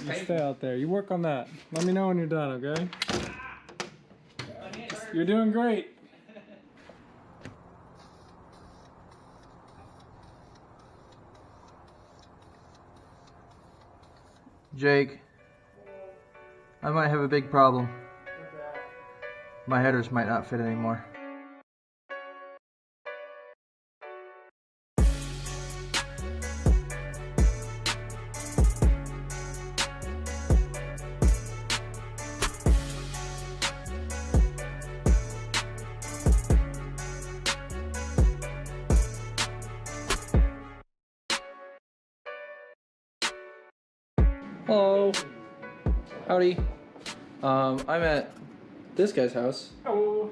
You stay out there. You work on that. Let me know when you're done, okay? You're doing great. Jake, I might have a big problem. My headers might not fit anymore. Hello. Howdy. I'm at this guy's house. Oh.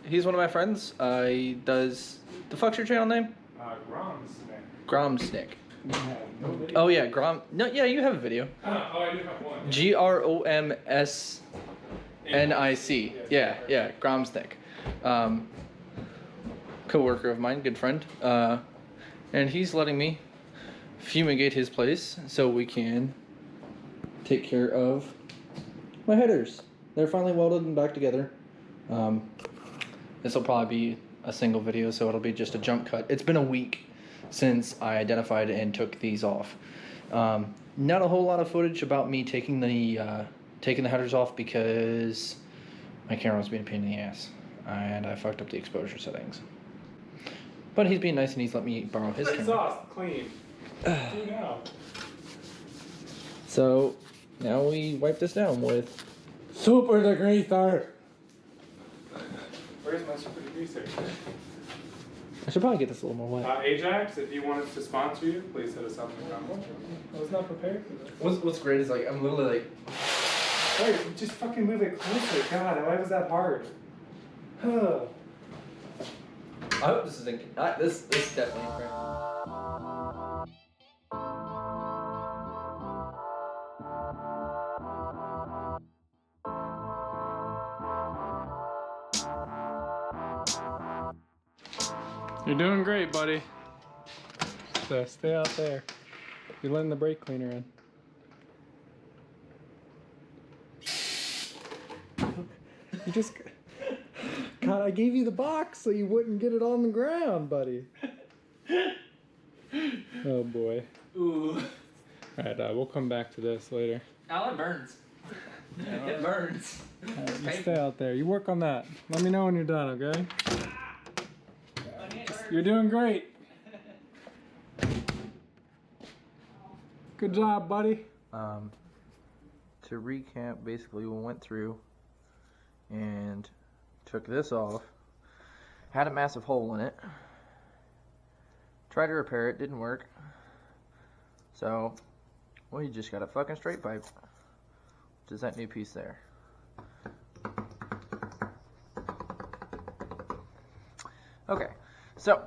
He's one of my friends. He does... The fuck's your channel name? Gromsnick. Oh yeah, No, yeah, you have a video. Oh, I do have one. Gromsnick. Yeah, Gromsnick. Co-worker of mine, good friend. And he's letting me fumigate his place so we can take care of my headers. They're finally welded and back together. This will probably be a single video, so it'll be just a jump cut. It's been a week since I identified and took these off. Not a whole lot of footage about me taking the headers off because my camera was being a pain in the ass and I fucked up the exposure settings. But he's being nice and he's let me borrow his camera. Exhaust clean. Do now. So now we wipe this down with Super degreaser. Where's my super degreaser? I should probably get this a little more wet. Ajax, if you want us to sponsor you, please hit us up in the comments. I was not prepared for this. What's great is like I'm literally like, Wait, just fucking move it closer. God, why was that hard? Huh. I hope this isn't. This definitely ain't great. You're doing great, buddy. So stay out there. You're letting the brake cleaner in. You just... God, I gave you the box so you wouldn't get it on the ground, buddy. Oh boy. Ooh. Alright, we'll come back to this later. Ow, it burns. It burns. You stay out there. You work on that. Let me know when you're done, okay? You're doing great. Good job, buddy. To recap, basically we went through and took this off, had a massive hole in it, tried to repair it, didn't work, so we just got a fucking straight pipe, which is that new piece there. Okay, so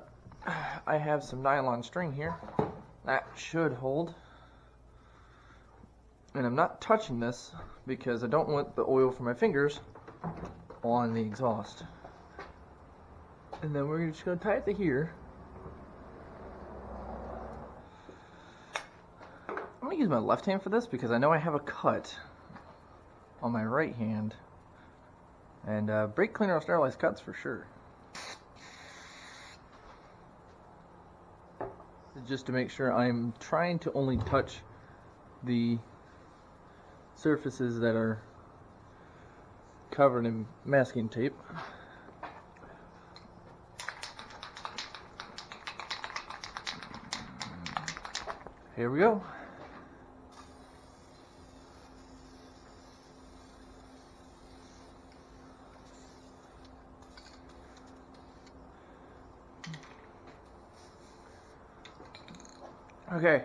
I have some nylon string here that should hold, and I'm not touching this because I don't want the oil from my fingers on the exhaust. And then we're just going to tie it to here. I'm going to use my left hand for this because I know I have a cut on my right hand. And brake cleaner will sterilize cuts for sure. Just to make sure I'm trying to only touch the surfaces that are covered in masking tape. Here we go. Okay,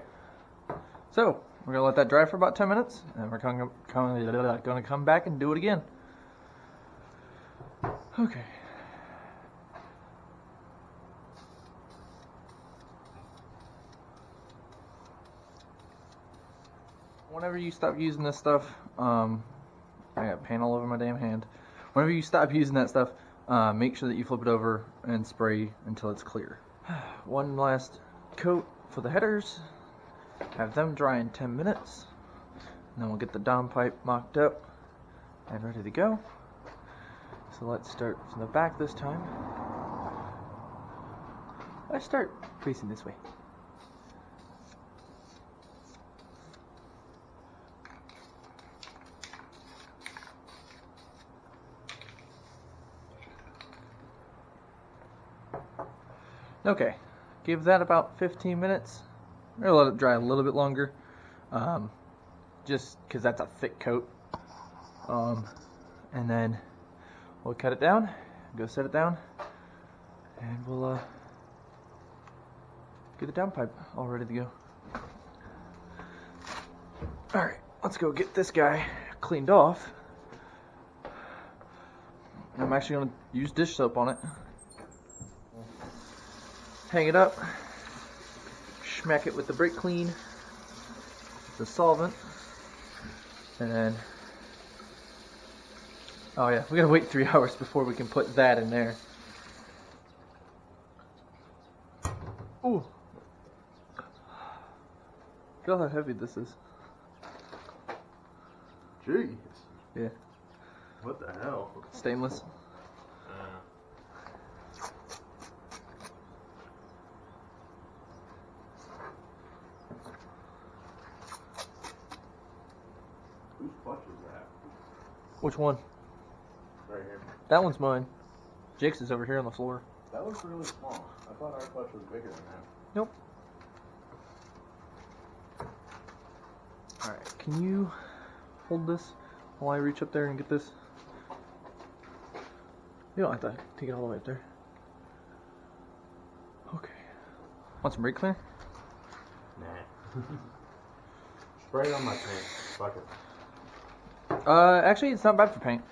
so we're gonna let that dry for about 10 minutes, and we're gonna come back and do it again. Okay. Whenever you stop using this stuff, I got paint all over my damn hand. Whenever you stop using that stuff, make sure that you flip it over and spray until it's clear. One last coat for the headers. Have them dry in 10 minutes. And then we'll get the downpipe mocked up and ready to go. So let's start from the back this time. Let's start facing this way. Okay, give that about 15 minutes. I'm gonna let it dry a little bit longer, just because that's a thick coat. And then we'll cut it down, go set it down, and we'll get the downpipe all ready to go. All right, let's go get this guy cleaned off. I'm actually gonna use dish soap on it. Hang it up, smack it with the brake clean, the solvent, and then, oh yeah, we gotta wait 3 hours before we can put that in there. Ooh, feel how heavy this is. Jeez. Yeah. What the hell? Stainless. Whose clutch is that? Which one? Right here. That one's mine. Jake's is over here on the floor. That looks really small. I thought our clutch was bigger than that. Nope. Alright, can you hold this while I reach up there and get this? You don't have to take it all the way up there. Okay. Want some brake cleaner? Nah. Spray it on my paint. Fuck it. Actually, it's not bad for paint.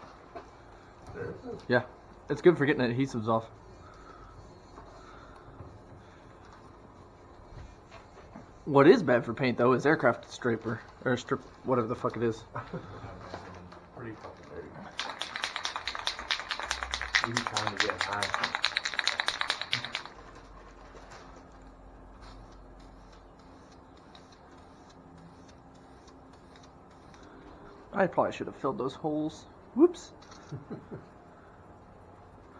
Seriously? Yeah. It's good for getting adhesives off. What is bad for paint, though, is aircraft striper. Or strip, whatever the fuck it is. Pretty fucking dirty. Easy time to get high. I probably should have filled those holes. Whoops.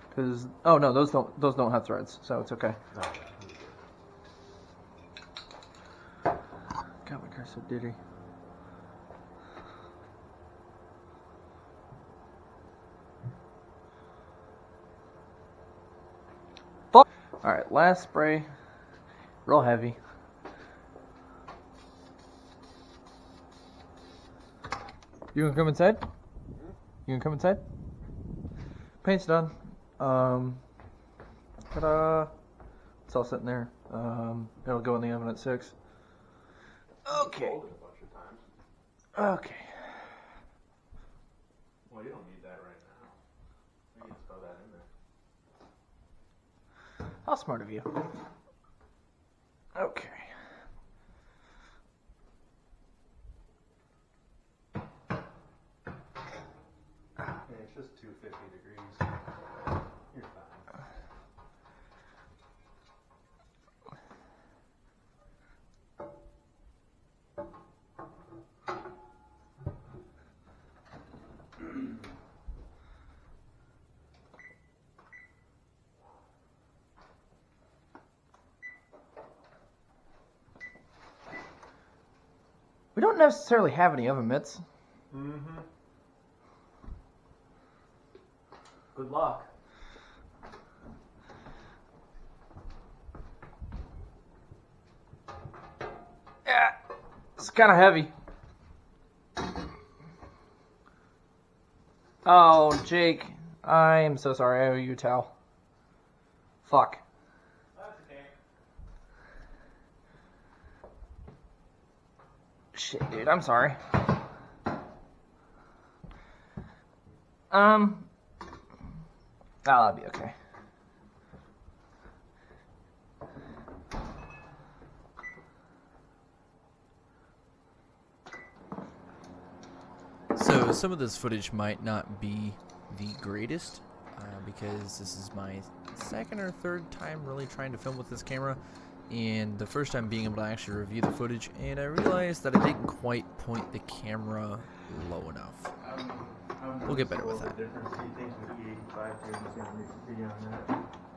Because, oh no, those don't have threads, so it's okay. No. God, my car's so dirty. Fuck. All right, last spray. Real heavy. You gonna come inside? You gonna come inside? Paint's done. Ta-da! It's all sitting there. It'll go in the oven at 6. Okay. Fold it a bunch of times. Okay. Well, you don't need that right now. You can throw that in there. How smart of you. Okay. Yeah, it's just 250 degrees. You're fine. We don't necessarily have any oven mitts. Mm-hmm. Good luck. Yeah, it's kind of heavy. Oh, Jake, I am so sorry. I owe you a towel. Fuck. That's okay. Shit, dude, I'm sorry. That'll be okay. So some of this footage might not be the greatest because this is my second or third time really trying to film with this camera. and the first time being able to actually review the footage, and I realized that I didn't quite point the camera low enough. We'll get better with that.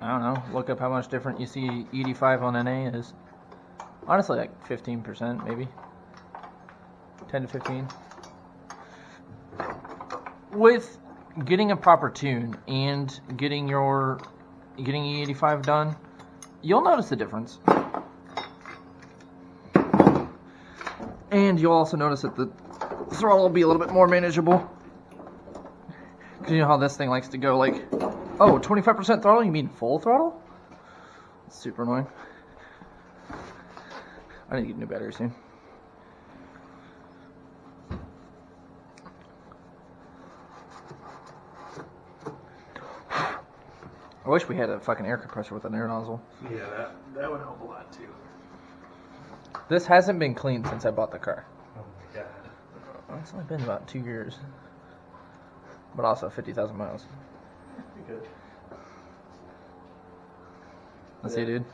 I don't know. Look up how much different you see ED5 on NA is. Honestly, like 15%, maybe 10 to 15. With getting a proper tune and getting E85 done, you'll notice the difference. And you'll also notice that the throttle will be a little bit more manageable. Because you know how this thing likes to go like, oh, 25% throttle? You mean full throttle? It's super annoying. I need to get new batteries soon. I wish we had a fucking air compressor with an air nozzle. Yeah, that would help a lot too. This hasn't been cleaned since I bought the car. Oh my god. It's only been about 2 years. But also 50,000 miles. Good. Let's see, dude.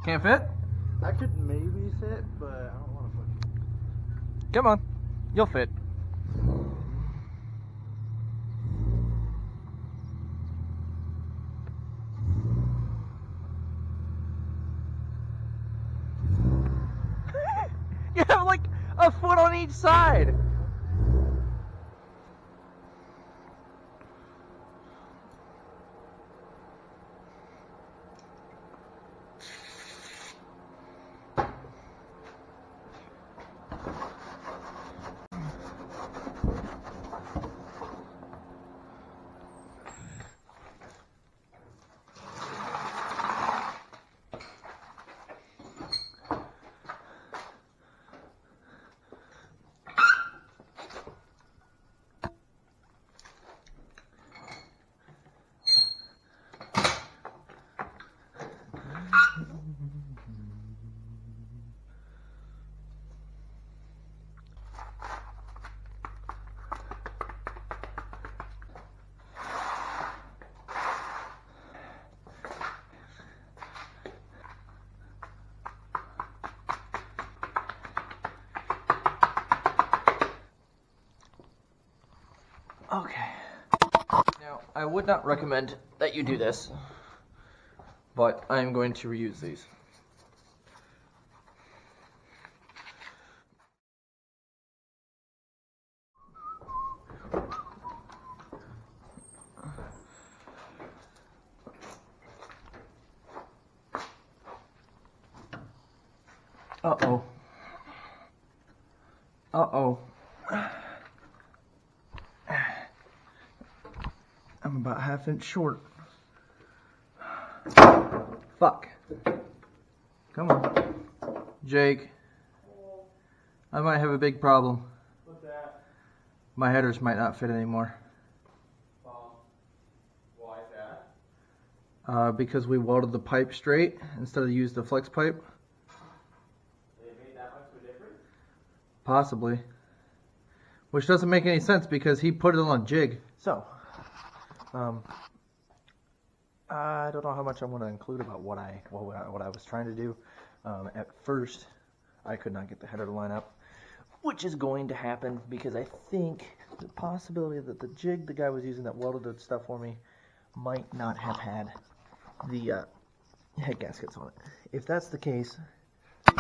Can't fit? I could maybe fit, but I don't want to put. Come on. You'll fit. You have like a foot on each side. Okay. Now, I would not recommend that you do this, but I'm going to reuse these. Uh-oh. Uh-oh. I'm about ½ inch short. Fuck. Come on. Jake. I might have a big problem. What's that? My headers might not fit anymore. Why is that? Because we welded the pipe straight instead of use the flex pipe. They made that much of a difference? Possibly. Which doesn't make any sense because he put it on a jig. So, I don't know how much I want to include about what I was trying to do. At first, I could not get the header to line up, which is going to happen because I think the possibility that the jig the guy was using that welded the stuff for me might not have had the head gaskets on it. If that's the case,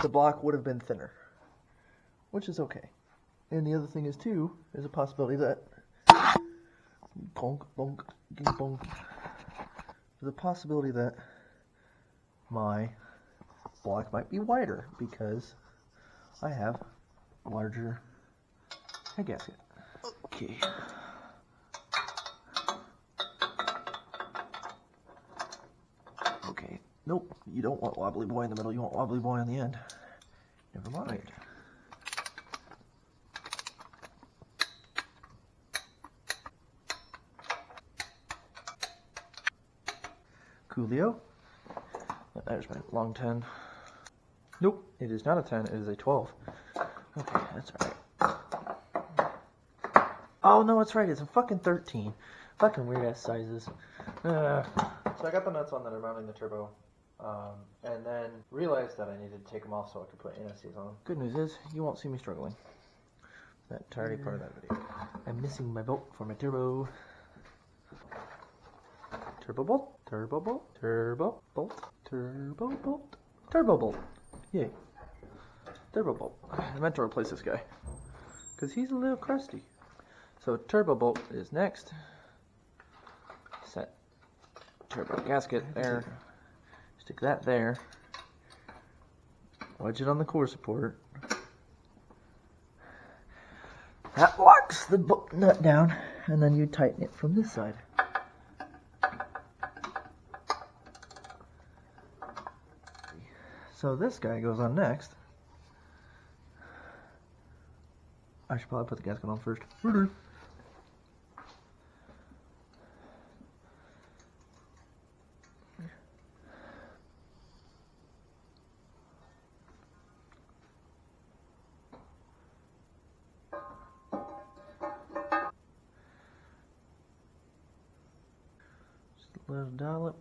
the block would have been thinner, which is okay. And the other thing is too, there's a possibility that bonk, bonk, bonk. There's a possibility that my block might be wider because I have a larger head gasket. Okay. Okay. Nope. You don't want wobbly boy in the middle. You want wobbly boy on the end. Never mind. Coolio. There's my long 10. Nope, it is not a 10, it is a 12. Okay, that's alright. Oh no, it's right. It's a fucking 13. Fucking weird ass sizes. So I got the nuts on that are mounting the turbo, and then realized that I needed to take them off so I could put NSCs on them. Good news is you won't see me struggling. That entirely part of that video. I'm missing my bolt for my turbo. Turbo bolt, turbo bolt, turbo bolt, turbo bolt, turbo bolt. Yay. Turbo bolt. I meant to replace this guy because he's a little crusty. So turbo bolt is next. Set turbo gasket there. Stick that there. Wedge it on the core support. That locks the nut down, and then you tighten it from this side. So this guy goes on next. I should probably put the gasket on first. Just a little dollop.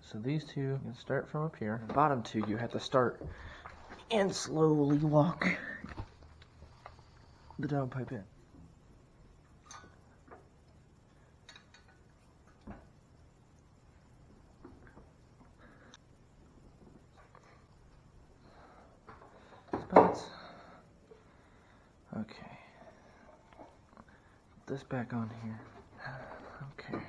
So these two, you can start from up here. The bottom two, you have to start and slowly walk the downpipe in. Spots. Okay. Put this back on here. Okay.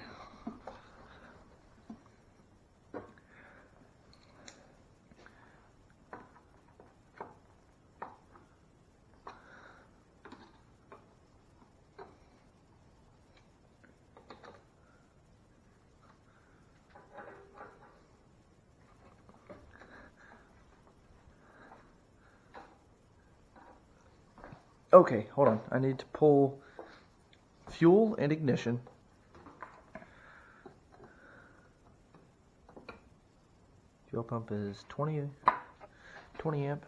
Okay, hold on. I need to pull fuel and ignition. Fuel pump is 20 amp.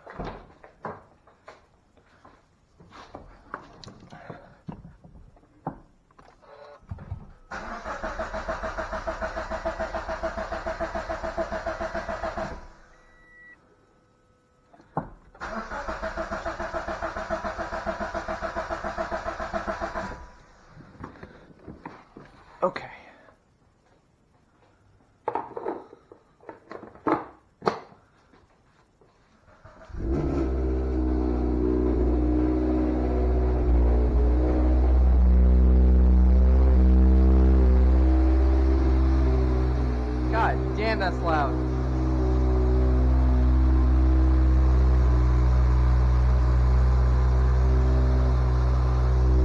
Okay. God damn, that's loud.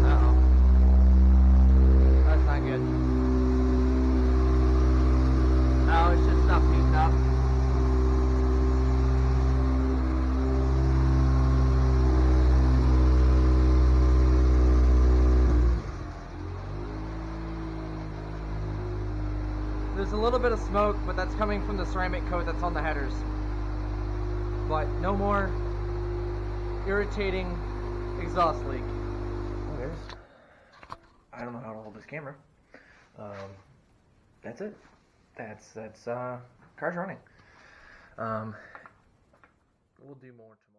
Uh-oh. That's not good. Oh, it's just not heating up. There's a little bit of smoke, but that's coming from the ceramic coat that's on the headers. But no more irritating exhaust leak. Okay. I don't know how to hold this camera. That's it. That's car's running. We'll do more tomorrow.